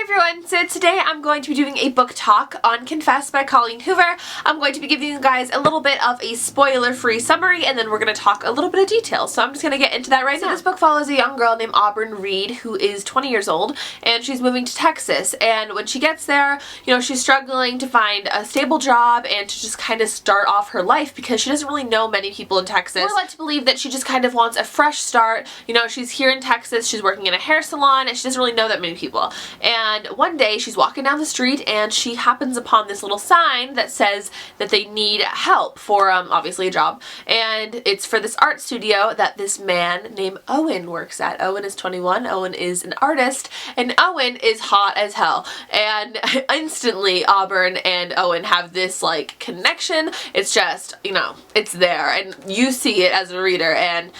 everyone, so today I'm going to be doing a book talk on Confess by Colleen Hoover. I'm going to be giving you guys a little bit of a spoiler-free summary, and then we're going to talk a little bit of details. So I'm just going to get into that right now. This book follows a young girl named Auburn Reed who is 20 years old, and she's moving to Texas. And when she gets there, you know, she's struggling to find a stable job and to just kind of start off her life because she doesn't really know many people in Texas. We're led to believe that she just kind of wants a fresh start. You know, she's here in Texas, she's working in a hair salon, and she doesn't really know that many people. And one day she's walking down the street and she happens upon this little sign that says that they need help for obviously a job, and it's for this art studio that this man named Owen works at. Owen is 21, Owen is an artist, and Owen is hot as hell, and instantly Auburn and Owen have this like connection. It's just, you know, it's there and you see it as a reader, and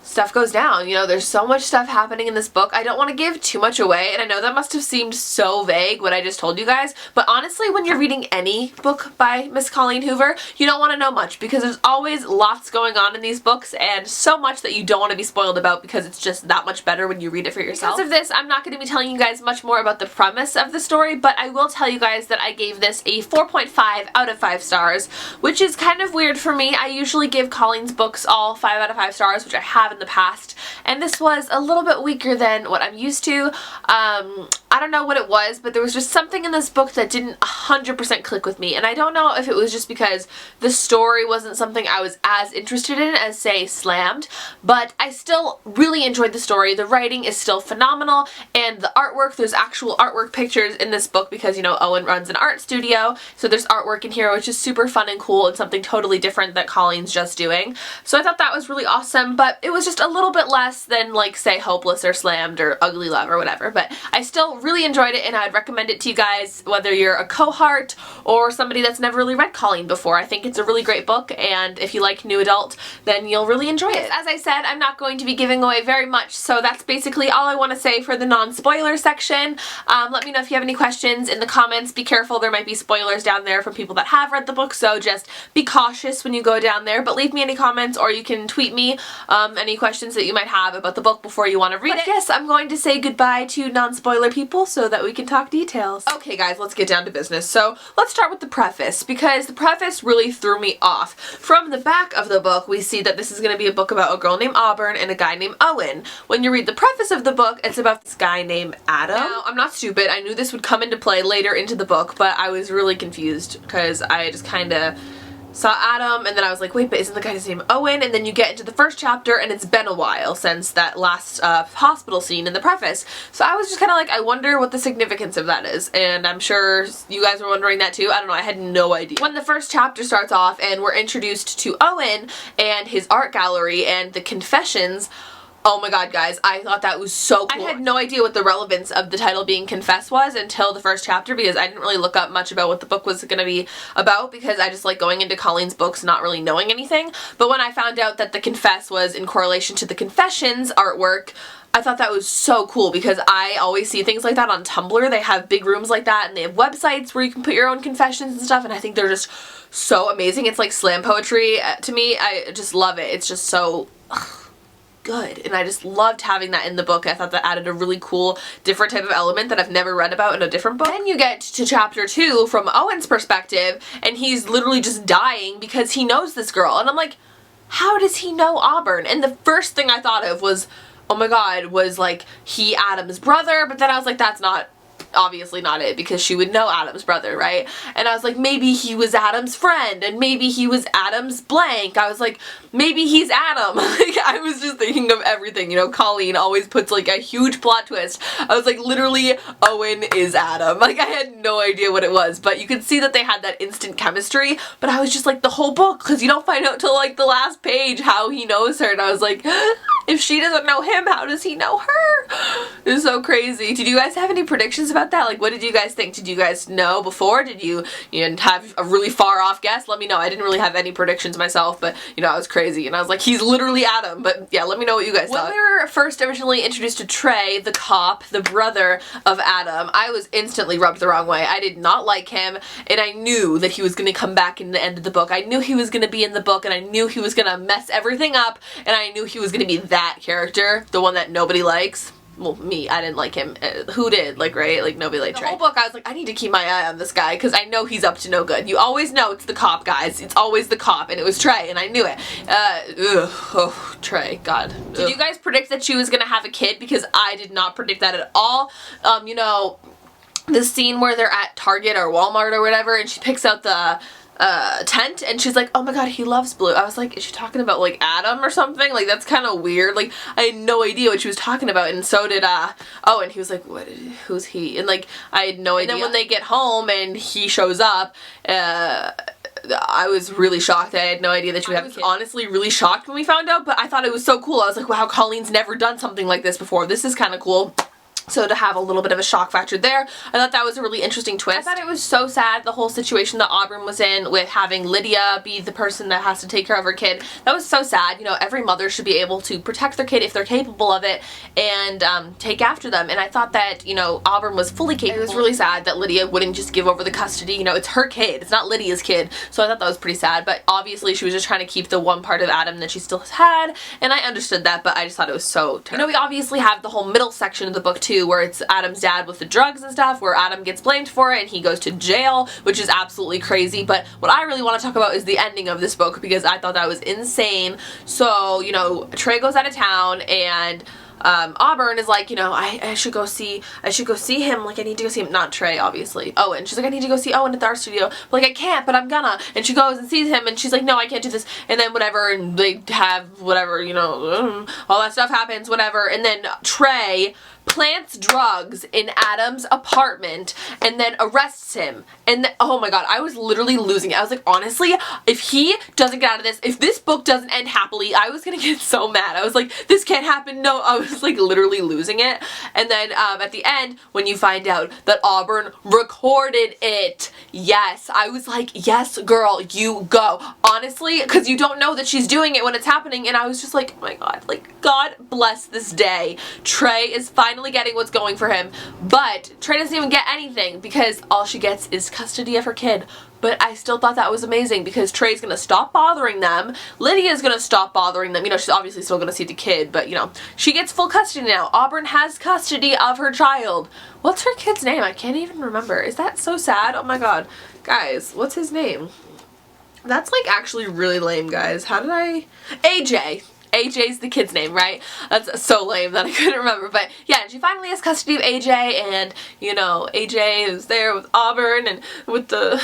stuff goes down. You know, there's so much stuff happening in this book. I don't want to give too much away, and I know that must have seemed so vague what I just told you guys, but honestly, when you're reading any book by Miss Colleen Hoover, you don't want to know much because there's always lots going on in these books and so much that you don't want to be spoiled about because it's just that much better when you read it for yourself. Because of this, I'm not going to be telling you guys much more about the premise of the story, but I will tell you guys that I gave this a 4.5 out of 5 stars, which is kind of weird for me. I usually give Colleen's books all 5 out of 5 stars, which I have in the past, and this was a little bit weaker than what I'm used to. I don't know what it was, but there was just something in this book that didn't 100% click with me, and I don't know if it was just because the story wasn't something I was as interested in as, say, Slammed, but I still really enjoyed the story. The writing is still phenomenal, and the artwork, there's actual artwork pictures in this book because, you know, Owen runs an art studio, so there's artwork in here which is super fun and cool and something totally different that Colleen's just doing. So I thought that was really awesome, but it was just a little bit less than, like, say, Hopeless or Slammed or Ugly Love or whatever, but I still really enjoyed it, and I'd recommend it to you guys whether you're a cohort or somebody that's never really read Colleen before. I think it's a really great book, and if you like new adult, then you'll really enjoy it. As I said, I'm not going to be giving away very much, so that's basically all I want to say for the non-spoiler section. Let me know if you have any questions in the comments. Be careful, there might be spoilers down there from people that have read the book, so just be cautious when you go down there, but leave me any comments or you can tweet me any questions that you might have about the book before you want to read it. Yes, I'm going to say goodbye to non-spoiler people so that we can talk details. Okay guys, let's get down to business. So let's start with the preface, because the preface really threw me off. From the back of the book, we see that this is going to be a book about a girl named Auburn and a guy named Owen. When you read the preface of the book, it's about this guy named Adam. Now, I'm not stupid. I knew this would come into play later into the book, but I was really confused because I just kind of saw Adam, and then I was like, wait, but isn't the guy's name Owen? And then you get into the first chapter, and it's been a while since that last hospital scene in the preface. So I was just kind of like, I wonder what the significance of that is, and I'm sure you guys were wondering that too. I don't know, I had no idea. When the first chapter starts off, and we're introduced to Owen and his art gallery and the confessions, oh my god, guys, I thought that was so cool. I had no idea what the relevance of the title being Confess was until the first chapter, because I didn't really look up much about what the book was going to be about because I just like going into Colleen's books not really knowing anything. But when I found out that the Confess was in correlation to the Confessions artwork, I thought that was so cool because I always see things like that on Tumblr. They have big rooms like that, and they have websites where you can put your own confessions and stuff, and I think they're just so amazing. It's like slam poetry to me. I just love it. It's just so good, and I just loved having that in the book. I thought that added a really cool different type of element that I've never read about in a different book. Then you get to chapter 2 from Owen's perspective, and he's literally just dying because he knows this girl, and I'm like, how does he know Auburn? And the first thing I thought of was, oh my god, was like he Adam's brother, but then I was like, that's not obviously not it because she would know Adam's brother, right? And I was like, maybe he was Adam's friend, and maybe he was Adam's blank. I was like, maybe he's Adam. Like, I was just thinking of everything, you know, Colleen always puts like a huge plot twist. I was like, literally, Owen is Adam. Like, I had no idea what it was, but you could see that they had that instant chemistry, but I was just like, the whole book, because you don't find out till like the last page how he knows her, and I was like, if she doesn't know him, how does he know her? It was so crazy. Did you guys have any predictions about that? Like, what did you guys think? Did you guys know before? Did you have a really far off guess? Let me know. I didn't really have any predictions myself, but you know, I was crazy and I was like, he's literally Adam. But yeah, let me know what you guys thought. When we were first originally introduced to Trey, the cop, the brother of Adam, I was instantly rubbed the wrong way. I did not like him, and I knew that he was going to come back in the end of the book. I knew he was going to be in the book, and I knew he was going to mess everything up, and I knew he was going to be that character, the one that nobody likes. well, me, I didn't like him. Who did? Like, right? Like, nobody liked Trey. The whole book, I was like, I need to keep my eye on this guy because I know he's up to no good. You always know it's the cop, guys. It's always the cop, and it was Trey, and I knew it. Trey, God. Did you guys predict that she was gonna have a kid? Because I did not predict that at all. You know, the scene where they're at Target or Walmart or whatever, and she picks out the tent, and she's like, oh my god, he loves blue. I was like, is she talking about like Adam or something? Like, that's kind of weird. Like, I had no idea what she was talking about, and so did oh, and he was like, who's he? And like, I had no idea. And then when they get home and he shows up, I was really shocked. I had no idea that she would have a kid. I was honestly really shocked when we found out, but I thought it was so cool. I was like, wow, Colleen's never done something like this before. This is kind of cool. So to have a little bit of a shock factor there, I thought that was a really interesting twist. I thought it was so sad, the whole situation that Auburn was in with having Lydia be the person that has to take care of her kid. That was so sad. You know, every mother should be able to protect their kid if they're capable of it and take after them. And I thought that, you know, Auburn was fully capable. It was really sad that Lydia wouldn't just give over the custody. You know, it's her kid. It's not Lydia's kid. So I thought that was pretty sad. But obviously she was just trying to keep the one part of Adam that she still has had. And I understood that, but I just thought it was so terrible. You know, we obviously have the whole middle section of the book too, where it's Adam's dad with the drugs and stuff, where Adam gets blamed for it and he goes to jail, which is absolutely crazy. But what I really want to talk about is the ending of this book, because I thought that was insane. So, you know, Trey goes out of town, and Auburn is like, you know, I should go see him, like I need to go see him, not Trey, obviously, Owen. She's like, I need to go see Owen at the art studio, but like I can't, but I'm gonna. And she goes and sees him, and she's like, no, I can't do this, and then whatever, and they have whatever, you know, all that stuff happens, whatever, and then Trey plants drugs in Adam's apartment and then arrests him. And oh my god, I was literally losing it. I was like, honestly, if he doesn't get out of this, if this book doesn't end happily, I was gonna get so mad. I was like, this can't happen. No, I was like literally losing it. And then at the end, when you find out that Auburn recorded it, yes, I was like, yes, girl, you go. Honestly, because you don't know that she's doing it when it's happening, and I was just like, oh my god, like, God bless this day. Trey is finally getting what's going for him, but Trey doesn't even get anything because all she gets is custody of her kid. But I still thought that was amazing because Trey's gonna stop bothering them. Lydia's gonna stop bothering them. You know, she's obviously still gonna see the kid, but you know, she gets full custody now. Auburn has custody of her child. What's her kid's name? I can't even remember. Is that so sad? Oh my god. Guys, what's his name? That's like actually really lame, guys. How did I... AJ. AJ's the kid's name, right? That's so lame that I couldn't remember. But yeah, she finally has custody of AJ, and you know, AJ is there with Auburn and with the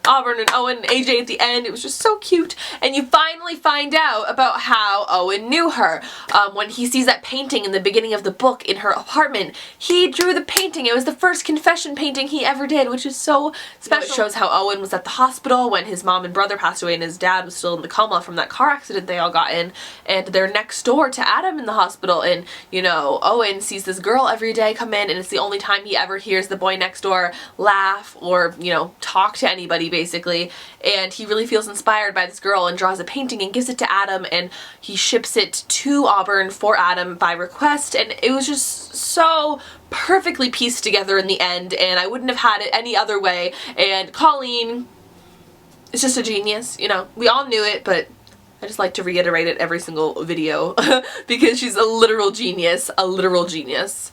Auburn and Owen and AJ at the end. It was just so cute. And you finally find out about how Owen knew her. When he sees that painting in the beginning of the book in her apartment, he drew the painting. It was the first confession painting he ever did, which is so special. It shows how Owen was at the hospital when his mom and brother passed away and his dad was still in the coma from that car accident they all got in, and they're next door to Adam in the hospital, and you know, Owen sees this girl every day come in, and it's the only time he ever hears the boy next door laugh or, you know, talk to anybody basically, and he really feels inspired by this girl and draws a painting and gives it to Adam, and he ships it to Auburn for Adam by request, and it was just so perfectly pieced together in the end, and I wouldn't have had it any other way. And Colleen is just a genius, you know, we all knew it, but I just like to reiterate it every single video because she's a literal genius, a literal genius.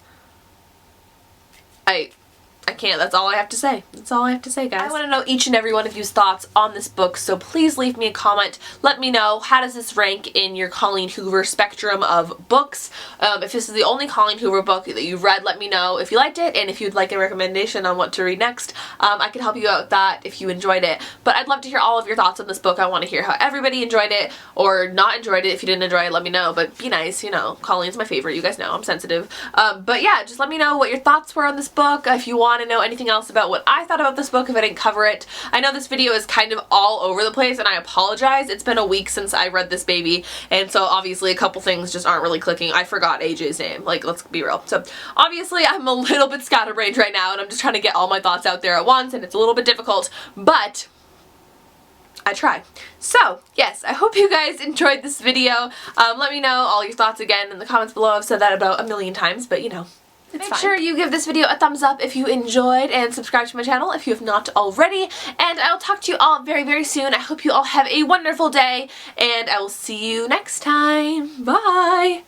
I can't. That's all I have to say. That's all I have to say, guys. I want to know each and every one of you's thoughts on this book, so please leave me a comment. Let me know, how does this rank in your Colleen Hoover spectrum of books? If this is the only Colleen Hoover book that you've read, let me know if you liked it, and if you'd like a recommendation on what to read next, I can help you out with that if you enjoyed it. But I'd love to hear all of your thoughts on this book. I want to hear how everybody enjoyed it, or not enjoyed it. If you didn't enjoy it, let me know, but be nice, you know. Colleen's my favorite. You guys know I'm sensitive. But yeah, just let me know what your thoughts were on this book. If you want to know anything else about what I thought about this book, if I didn't cover it. I know this video is kind of all over the place, and I apologize. It's been a week since I read this baby, and so obviously a couple things just aren't really clicking. I forgot AJ's name, like, let's be real. So obviously I'm a little bit scatterbrained right now, and I'm just trying to get all my thoughts out there at once, and it's a little bit difficult, but I try. So yes, I hope you guys enjoyed this video. Let me know all your thoughts again in the comments below. I've said that about a million times, but you know, it's fine. Make sure you give this video a thumbs up if you enjoyed, and subscribe to my channel if you have not already, and I will talk to you all very, very soon. I hope you all have a wonderful day, and I will see you next time. Bye!